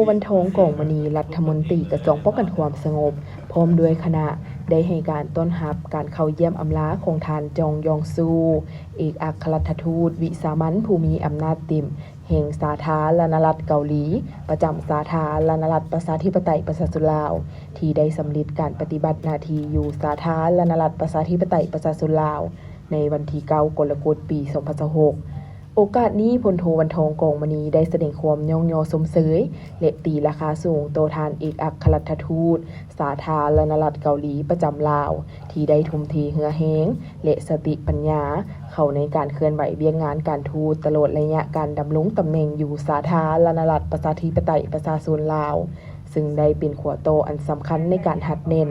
วันทองกองมณีรัฐมนตรีกระทรวงป้องกันความสงบพร้อมด้วยคณะได้ให้การต้อนรับการเข้าเยี่ยมอำลาของท่านจองยองซูเอกอัครราชทูตวิสามัญภูมิอำนาจติมแห่งสาธารณรัฐเกาหลีประจำสาธารณรัฐประชาธิปไตยประชาชนลาวที่ได้สำเร็จการปฏิบัติหน้าที่อยู่สาธารณรัฐประชาธิปไตยประชาชนลาวในวันที่9 กรกฎาคม ปี 2026โอกาสนี้พลโทวันทองกองมณีได้แสดงความย่องยอสมเสยและตีราคาสูงโตทานเอกอัครราชทูตสาธารณรัฐเกาหลีประจำลาวที่ได้ทุ่มเทเหือแห้งและสติปัญญาเข้าในการเคลื่อนไหวเวียงงานการทูตตลอดระยะการดำรงตำแหน่งอยู่สาธารณรัฐประชาธิปไตยประชาชนลาวซึ่งได้เป็นขัวโตอันสำคัญในการหัดเน้น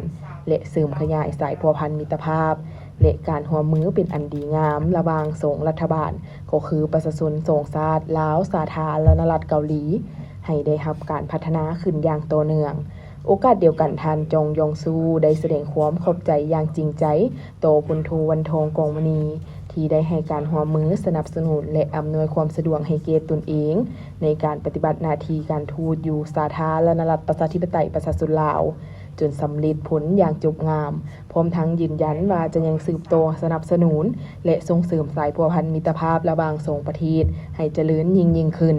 และเสริมขยายสายพัวพันมิตรภาพและการหัวมือเป็นอันดีงามระหว่างสองรัฐบาลก็คือประชาชนสองชาติลาวสาธารณรัฐเกาหลีให้ได้รับการพัฒนาขึ้นอย่างต่อเนื่องโอกาสเดียวกันท่านจองยองซูได้แสดงความขอบใจอย่างจริงใจต่อพลโทวันทองกองมณีที่ได้ให้การหัวมือสนับสนุนและอำนวยความสะดวกให้แก่ตนเองในการปฏิบัติหน้าที่การทูตอยู่สาธารณรัฐประชาธิปไตยประชาชนลาวจนสำเร็จผลอย่างจบงามพร้อมทั้งยืนยันว่าจะยังสืบโตสนับสนุนและส่งเสริมสายพัวพันมิตรภาพระหว่างสองประเทศให้เจริญยิ่งขึ้น